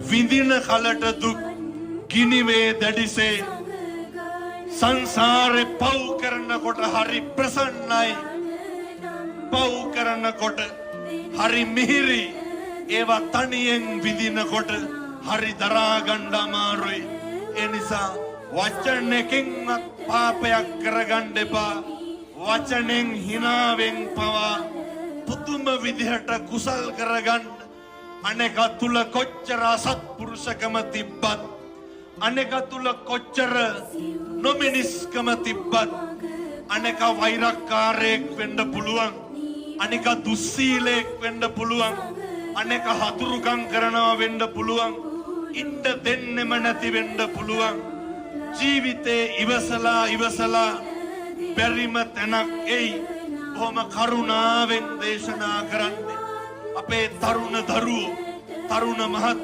විඳින කලට දුක් ගිනිවේ දැඩිසේ සංසාරේ පව් කරනකොට හරි ප්‍රසන්නයි පව් කරනකොට හරි මිහිරි ඒවා තනියෙන් විඳිනකොට හරි දරා ගන්න අමාරුයි ඒ නිසා වචනකින්වත් පාපයක් කරගන්න එපා වචනෙන් හිනාවෙන් පවා පුදුම විදිහට කුසල් කරගන්න අනෙක තුල කොච්චර සත්පුරුෂකම තිබ්බත් අනෙක තුල කොච්චර නොමිනිස්කම තිබ්බත් අනෙක වෛරක්කාරයෙක් වෙන්න පුළුවන් අනෙක දුස්සීලයෙක් වෙන්න පුළුවන් අනෙක හතුරුකම් කරනවා වෙන්න පුළුවන් ඉන්න දෙන්නෙම නැති වෙන්න පුළුවන් ජීවිතේ ඉවසලා බැරිම තැනක් එයි බොහොම කරුණාවෙන් දේශනා කරන්නේ අපේ තරුණ දරුවෝ තරුණ මහත්